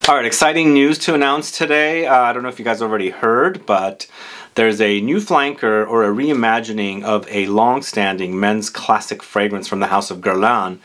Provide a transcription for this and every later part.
Alright, exciting news to announce today. I don't know if you guys already heard, but there's a new flanker or a reimagining of a long-standing men's classic fragrance from the house of Guerlain,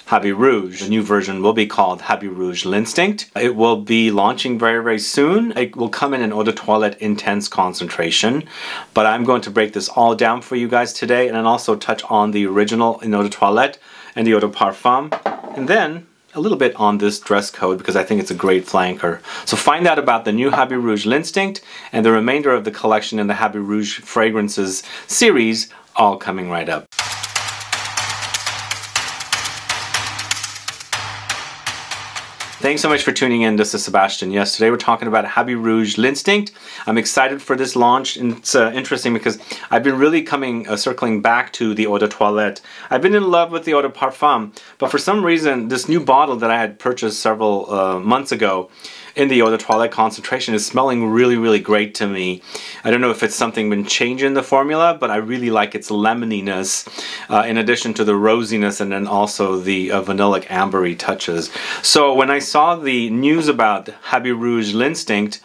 Habit Rouge. The new version will be called Habit Rouge L'Instinct. It will be launching very, very soon. It will come in an Eau de Toilette intense concentration, but I'm going to break this all down for you guys today and then also touch on the original in Eau de Toilette and the Eau de Parfum, and then a little bit on this dress code because I think it's a great flanker. So find out about the new Habit Rouge L'Instinct and the remainder of the collection in the Habit Rouge Fragrances series, all coming right up. Thanks so much for tuning in. This is Sebastian. Yes, today we're talking about Habit Rouge L'Instinct. I'm excited for this launch, and it's interesting because I've been really circling back to the Eau de Toilette. I've been in love with the Eau de Parfum, but for some reason this new bottle that I had purchased several months ago in the Eau de Toilette concentration is smelling really, really great to me. I don't know if it's something been changed in the formula, but I really like its lemoniness in addition to the rosiness and then also the vanillic ambery touches. So when I saw the news about Habit Rouge L'Instinct,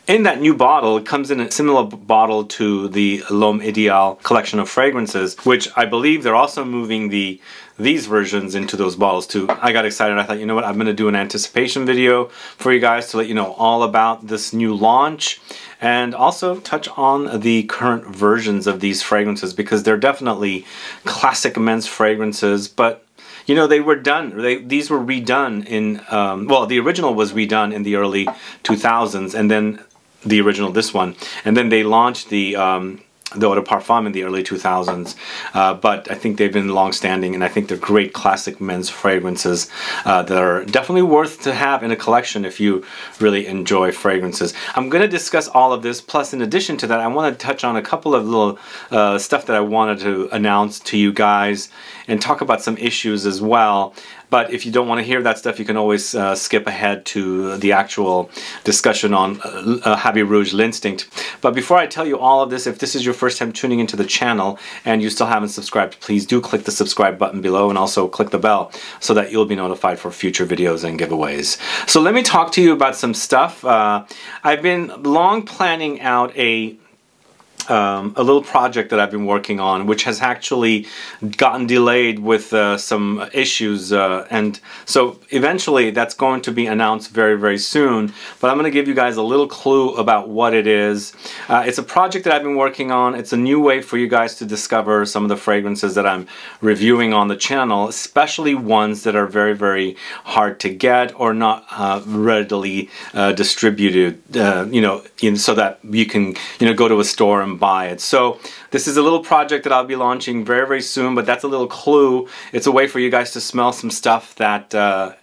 in that new bottle, it comes in a similar bottle to the L'Homme Ideal collection of fragrances, which I believe they're also moving these versions into those bottles too. I got excited. I thought, you know what, I'm going to do an anticipation video for you guys to let you know all about this new launch and also touch on the current versions of these fragrances because they're definitely classic men's fragrances, but you know, they were done. These were redone in, well, the original was redone in the early 2000s, and then the original, this one, and then they launched the Eau de Parfum in the early 2000s. But I think they've been long-standing, and I think they're great classic men's fragrances that are definitely worth to have in a collection if you really enjoy fragrances. I'm going to discuss all of this, plus in addition to that, I want to touch on a couple of little stuff that I wanted to announce to you guys and talk about some issues as well. But if you don't want to hear that stuff, you can always skip ahead to the actual discussion on Habit Rouge L'Instinct. But before I tell you all of this, if this is your first time tuning into the channel and you still haven't subscribed, please do click the subscribe button below and also click the bell so that you'll be notified for future videos and giveaways. So let me talk to you about some stuff. I've been long planning out a little project that I've been working on, which has actually gotten delayed with some issues, and so eventually that's going to be announced very, very soon, but I'm going to give you guys a little clue about what it is. It's a project that I've been working on. It's a new way for you guys to discover some of the fragrances that I'm reviewing on the channel, especially ones that are very, very hard to get or not readily distributed, you know, so that you can, you know, go to a store and buy it. So this is a little project that I'll be launching very, very soon, but that's a little clue. It's a way for you guys to smell some stuff that,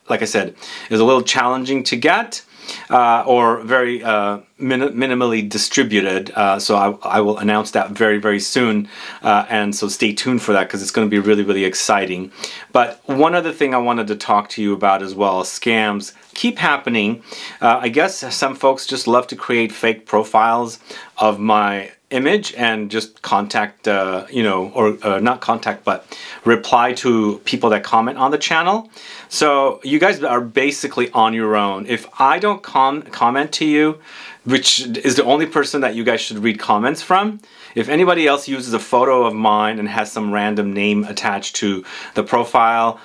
like I said, is a little challenging to get or very minimally distributed. So I will announce that very, very soon, and so stay tuned for that because it's going to be really, really exciting. But one other thing I wanted to talk to you about as well, scams keep happening. I guess some folks just love to create fake profiles of my image and just contact, you know, or not contact, but reply to people that comment on the channel. So you guys are basically on your own. If I don't comment to you, which is the only person that you guys should read comments from, if anybody else uses a photo of mine and has some random name attached to the profile,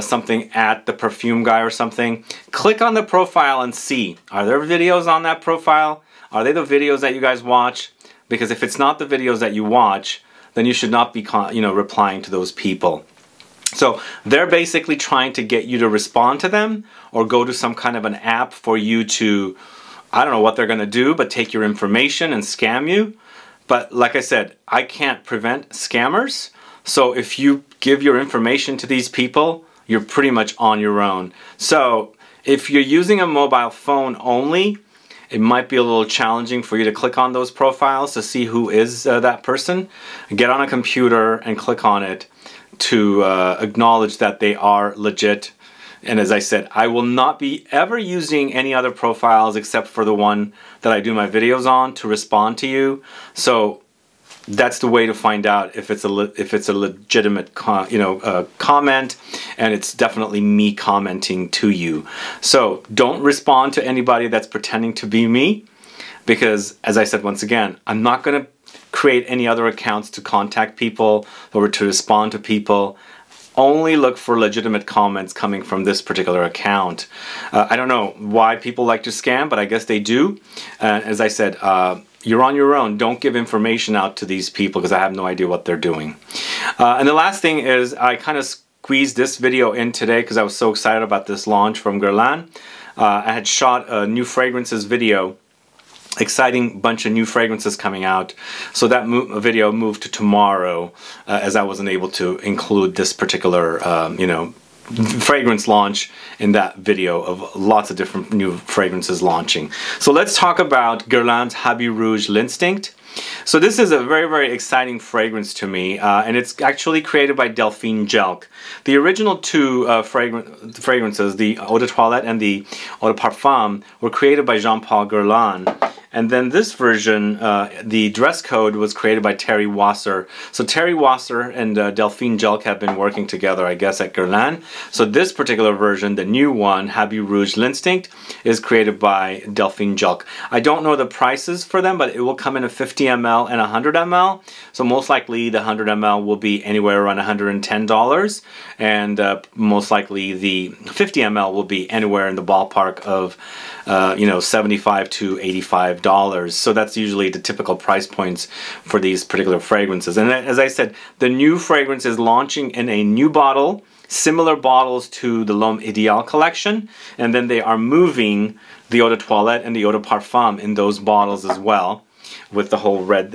something at the perfume guy or something, click on the profile and see, are there videos on that profile? Are they the videos that you guys watch? Because if it's not the videos that you watch, then you should not be, you know, replying to those people. So they're basically trying to get you to respond to them or go to some kind of an app for you to, I don't know what they're going to do, but take your information and scam you. But like I said, I can't prevent scammers. So if you give your information to these people, you're pretty much on your own. So if you're using a mobile phone only, it might be a little challenging for you to click on those profiles to see who is that person. Get on a computer and click on it to acknowledge that they are legit. And as I said, I will not be ever using any other profiles except for the one that I do my videos on to respond to you. So that's the way to find out if it's a legitimate comment, and it's definitely me commenting to you. So don't respond to anybody that's pretending to be me, because as I said once again, I'm not going to create any other accounts to contact people or to respond to people. Only look for legitimate comments coming from this particular account. I don't know why people like to scam, but I guess they do. As I said, you're on your own. Don't give information out to these people because I have no idea what they're doing. And the last thing is, I kind of squeezed this video in today because I was so excited about this launch from Guerlain. I had shot a new fragrances video. Exciting bunch of new fragrances coming out, so that video moved to tomorrow, as I wasn't able to include this particular fragrance launch in that video of lots of different new fragrances launching. So let's talk about Guerlain's Habit Rouge L'Instinct. So this is a very, very exciting fragrance to me, and it's actually created by Delphine Jelk. The original two fragrances, the Eau de Toilette and the Eau de Parfum, were created by Jean-Paul Guerlain. And then this version, the dress code was created by Thierry Wasser. So Thierry Wasser and Delphine Jelk have been working together, I guess, at Guerlain. So this particular version, the new one, Habit Rouge L'Instinct, is created by Delphine Jelk. I don't know the prices for them, but it will come in a 50 ml and 100 ml. So most likely the 100 ml will be anywhere around $110. And most likely the 50 ml will be anywhere in the ballpark of $75 to $85. So that's usually the typical price points for these particular fragrances. And as I said, the new fragrance is launching in a new bottle, similar bottles to the L'Homme Idéal collection, and then they are moving the Eau de Toilette and the Eau de Parfum in those bottles as well, with the whole red,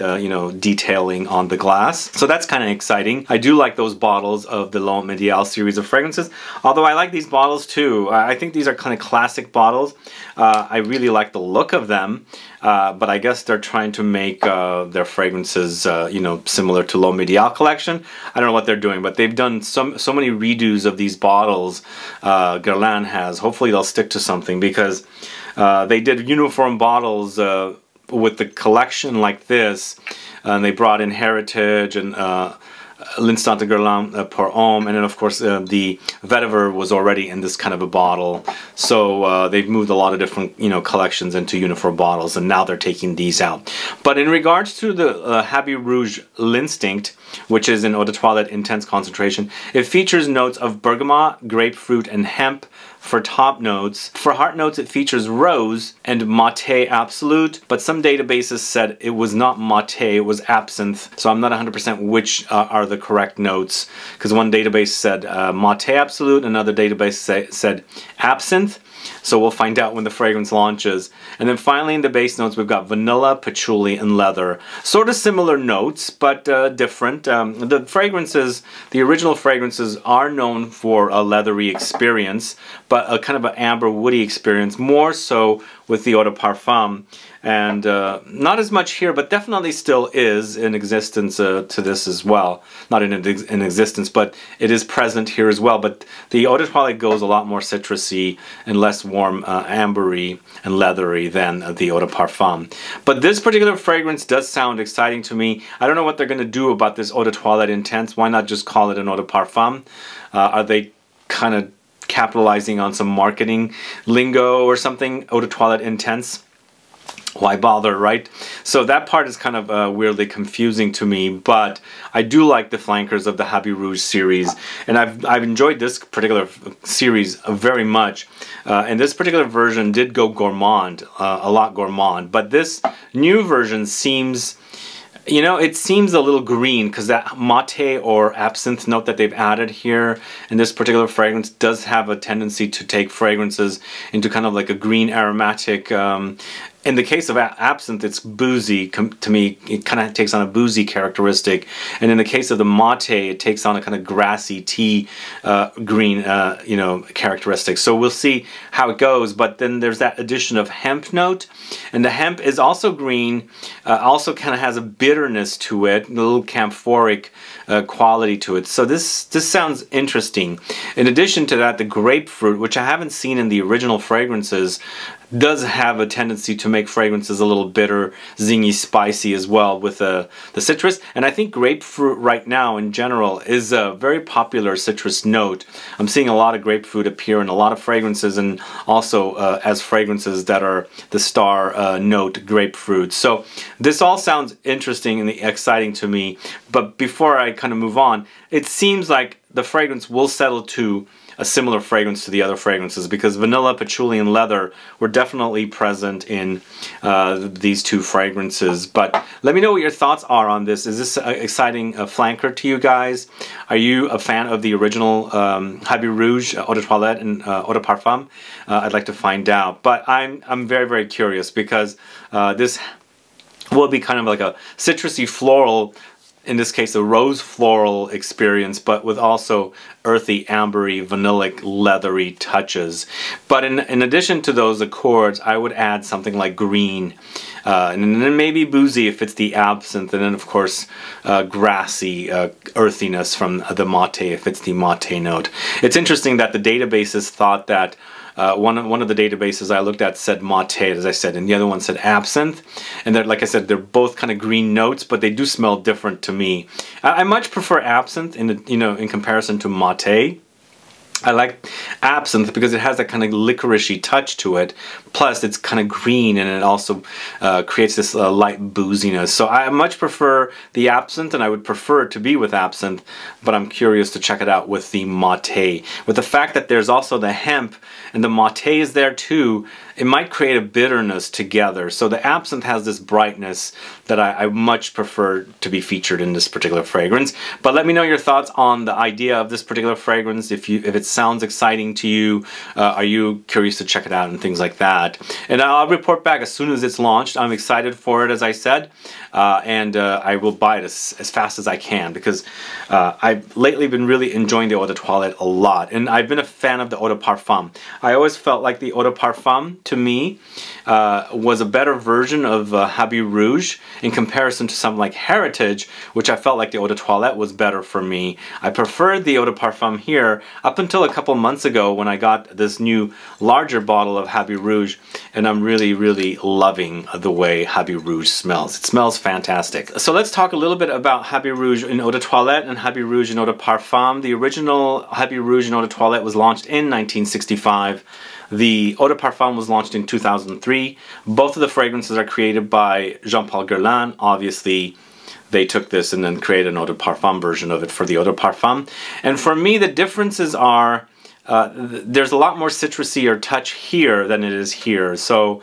detailing on the glass. So that's kind of exciting. I do like those bottles of the L'Homme Idéal series of fragrances, although I like these bottles too. I think these are kind of classic bottles. I really like the look of them, but I guess they're trying to make their fragrances, similar to L'Homme Idéal collection. I don't know what they're doing, but they've done so many redos of these bottles, Guerlain has. Hopefully they'll stick to something, because they did uniform bottles with the collection like this, and they brought in Heritage and L'Instant de Guerlain pour Homme, and then of course the Vetiver was already in this kind of a bottle. So they've moved a lot of different collections into uniform bottles, and now they're taking these out. But in regards to the Habit Rouge L'Instinct, which is an Eau de Toilette intense concentration, it features notes of bergamot, grapefruit, and hemp for top notes. For heart notes, it features rose and mate absolute, but some databases said it was not mate, it was absinthe. So I'm not 100% which are the correct notes, because one database said mate absolute, another database said absinthe. So we'll find out when the fragrance launches. And then finally in the base notes we've got vanilla, patchouli, and leather. Sort of similar notes, but different. The fragrances, the original fragrances, are known for a leathery experience, but a kind of an amber woody experience, more so with the Eau de Parfum. And not as much here, but definitely still is in existence to this as well. Not in existence, but it is present here as well. But the Eau de Toilette goes a lot more citrusy and less warm, ambery and leathery than the Eau de Parfum. But this particular fragrance does sound exciting to me. I don't know what they're going to do about this Eau de Toilette Intense. Why not just call it an Eau de Parfum? Are they kind of capitalizing on some marketing lingo or something? Eau de Toilette Intense? Why bother, right? So that part is kind of weirdly confusing to me, but I do like the flankers of the Habit Rouge series, and I've enjoyed this particular series very much. And this particular version did go gourmand, a lot gourmand, but this new version seems, it seems a little green, because that mate or absinthe note that they've added here in this particular fragrance does have a tendency to take fragrances into kind of like a green aromatic. In the case of absinthe, it's boozy. To me, it kind of takes on a boozy characteristic. And in the case of the mate, it takes on a kind of grassy tea green, characteristic. So we'll see how it goes. But then there's that addition of hemp note. And the hemp is also green, also kind of has a bitterness to it, a little camphoric quality to it. So this sounds interesting. In addition to that, the grapefruit, which I haven't seen in the original fragrances, does have a tendency to make fragrances a little bitter, zingy, spicy as well with the citrus. And I think grapefruit right now in general is a very popular citrus note. I'm seeing a lot of grapefruit appear in a lot of fragrances, and also as fragrances that are the star note grapefruit. So this all sounds interesting and exciting to me. But before I kind of move on, it seems like the fragrance will settle to a similar fragrance to the other fragrances, because vanilla, patchouli, and leather were definitely present in these two fragrances. But let me know what your thoughts are on this. Is this an exciting flanker to you guys? Are you a fan of the original Habit Rouge Eau de Toilette and Eau de Parfum? I'd like to find out. But I'm very, very curious, because this will be kind of like a citrusy floral, in this case a rose floral experience, but with also earthy, ambery, vanillic, leathery touches. But in addition to those accords, I would add something like green, and then maybe boozy if it's the absinthe, and then of course grassy earthiness from the mate if it's the mate note. It's interesting that the databases thought that one of the databases I looked at said mate, as I said, and the other one said absinthe. And they're, like I said, they're both kind of green notes, but they do smell different to me. I much prefer absinthe in comparison to mate. I like absinthe because it has that kind of licoricey touch to it. Plus, it's kind of green, and it also creates this light booziness. So I much prefer the absinthe, and I would prefer it to be with absinthe, but I'm curious to check it out with the mate. With the fact that there's also the hemp, and the mate is there too, it might create a bitterness together. So the absinthe has this brightness that I much prefer to be featured in this particular fragrance. But let me know your thoughts on the idea of this particular fragrance. If it sounds exciting to you, are you curious to check it out and things like that? And I'll report back as soon as it's launched. I'm excited for it, as I said, and I will buy it as fast as I can, because I've lately been really enjoying the Eau de Toilette a lot, and I've been a fan of the Eau de Parfum. I always felt like the Eau de Parfum, to me, was a better version of Habit Rouge in comparison to something like Heritage, which I felt like the Eau de Toilette was better for me. I preferred the Eau de Parfum here up until a couple months ago when I got this new larger bottle of Habit Rouge, and I'm really, really loving the way Habit Rouge smells. It smells fantastic. So let's talk a little bit about Habit Rouge in Eau de Toilette and Habit Rouge in Eau de Parfum. The original Habit Rouge in Eau de Toilette was launched in 1965. The Eau de Parfum was launched in 2003. Both of the fragrances are created by Jean-Paul Guerlain. Obviously, they took this and then created an Eau de Parfum version of it for the Eau de Parfum. And for me, the differences are there's a lot more citrusy or touch here than it is here. So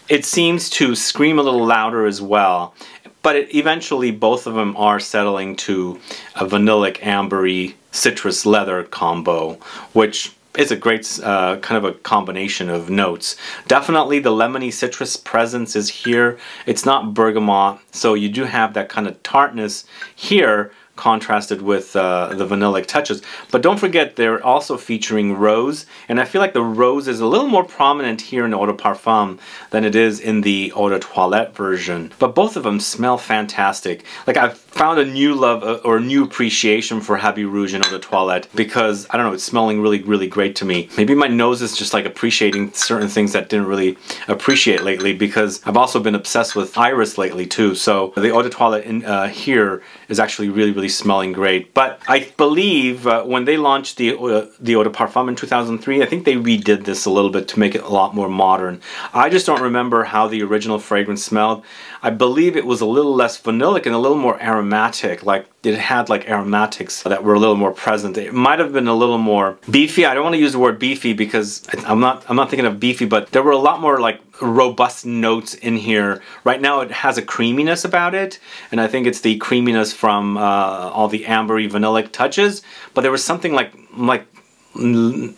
it seems to scream a little louder as well. But eventually, both of them are settling to a vanillic, ambery, citrus leather combo, which is a great kind of a combination of notes. Definitely the lemony citrus presence is here. It's not bergamot, so you do have that kind of tartness here, contrasted with the vanillic touches. But don't forget, they're also featuring rose, and I feel like the rose is a little more prominent here in the Eau de Parfum than it is in the Eau de Toilette version. But both of them smell fantastic. Like, I've found a new love or new appreciation for Habit Rouge and Eau de Toilette, because, I don't know, it's smelling really, really great to me. Maybe my nose is just like appreciating certain things that didn't really appreciate lately, because I've also been obsessed with iris lately too. So the Eau de Toilette in here is actually really, really smelling great. But I believe when they launched the Eau de Parfum in 2003, I think they redid this a little bit to make it a lot more modern. I just don't remember how the original fragrance smelled. I believe it was a little less vanillic and a little more aromatic. Like, it had like aromatics that were a little more present. It might have been a little more beefy. I don't want to use the word beefy because I'm not thinking of beefy, but there were a lot more like robust notes in here. Right now it has a creaminess about it, and I think it's the creaminess from all the ambery vanillic touches, but there was something like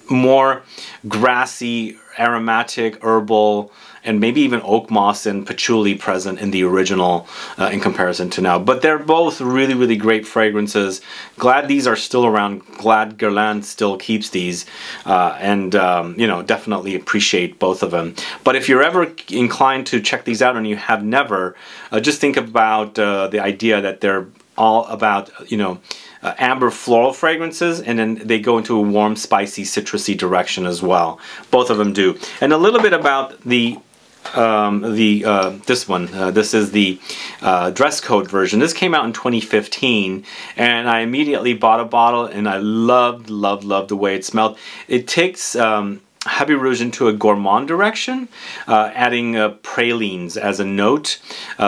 more grassy, aromatic, herbal, and maybe even oak moss and patchouli present in the original in comparison to now. But they're both really, really great fragrances. Glad these are still around. Glad Guerlain still keeps these. And you know, definitely appreciate both of them. But if you're ever inclined to check these out and you have never, just think about the idea that they're all about, you know, amber floral fragrances, and then they go into a warm, spicy, citrusy direction as well. Both of them do. And a little bit about the this one. This is the dress code version. This came out in 2015, and I immediately bought a bottle, and I loved the way it smelled. It takes Habit Rouge into a gourmand direction, adding pralines as a note,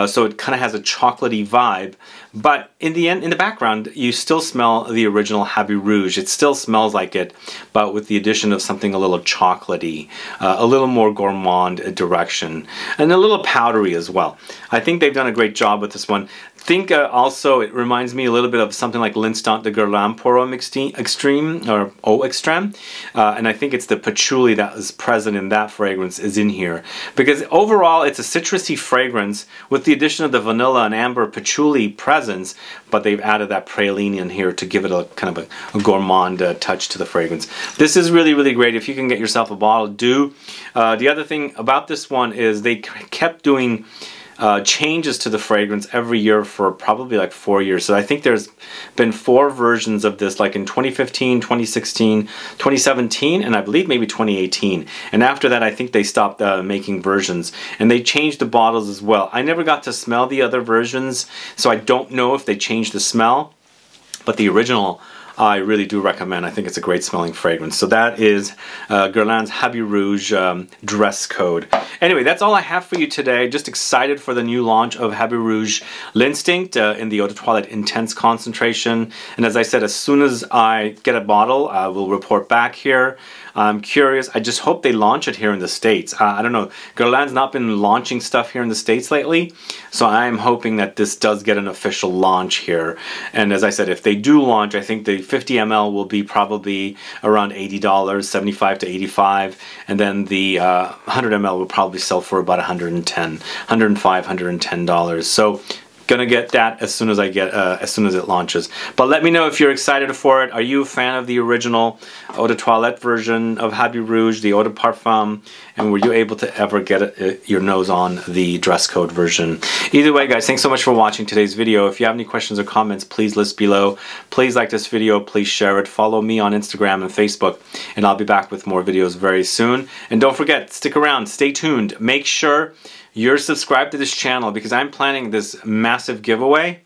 so it kind of has a chocolatey vibe. But in the end, in the background, you still smell the original Habit Rouge. It still smells like it, but with the addition of something a little chocolatey, a little more gourmand direction, and a little powdery as well. I think they've done a great job with this one. Think also it reminds me a little bit of something like L'Instant de Guerlain Pour Homme Extreme or Eau Extreme, and I think it's the patchouli that is present in that fragrance is in here, because overall it's a citrusy fragrance with the addition of the vanilla and amber patchouli presence, but they've added that praline in here to give it a kind of a gourmand touch to the fragrance. This is really great. If you can get yourself a bottle, do. The other thing about this one is they kept doing changes to the fragrance every year for probably like 4 years. So I think there's been 4 versions of this, like in 2015, 2016, 2017, and I believe maybe 2018. And after that, I think they stopped making versions, and they changed the bottles as well. I never got to smell the other versions, so I don't know if they changed the smell, but the original I really do recommend. I think it's a great smelling fragrance. So that is Guerlain's Habit Rouge dress code. Anyway, that's all I have for you today. Just excited for the new launch of Habit Rouge L'Instinct in the Eau de Toilette Intense Concentration. And as I said, as soon as I get a bottle, I will report back here. I'm curious. I just hope they launch it here in the States. I don't know. Guerlain's not been launching stuff here in the States lately, so I'm hoping that this does get an official launch here. And as I said, if they do launch, I think the 50 ml will be probably around $80, 75 to 85, and then the 100 ml will probably sell for about $110, $105, $110. So gonna get that as soon as it launches. But let me know if you're excited for it. Are you a fan of the original Eau de Toilette version of Habit Rouge, the Eau de Parfum, and were you able to ever get your nose on the dress code version? Either way, guys, thanks so much for watching today's video. If you have any questions or comments, please list below. Please like this video, please share it. Follow me on Instagram and Facebook, and I'll be back with more videos very soon. And don't forget, stick around, stay tuned. Make sure you're subscribed to this channel, because I'm planning this massive giveaway.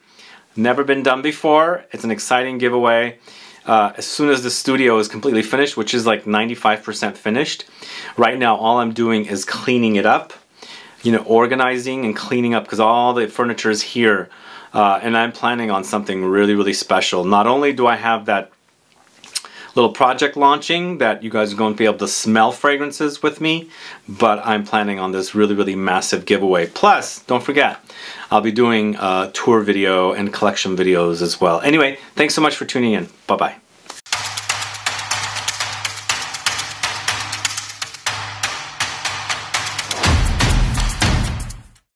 Never been done before. It's an exciting giveaway. As soon as the studio is completely finished, which is like 95% finished, right now all I'm doing is cleaning it up, you know, organizing and cleaning up, because all the furniture is here. And I'm planning on something really special. Not only do I have that little project launching that you guys are going to be able to smell fragrances with me, but I'm planning on this really massive giveaway. Plus, don't forget, I'll be doing tour video and collection videos as well. Anyway, thanks so much for tuning in. Bye-bye.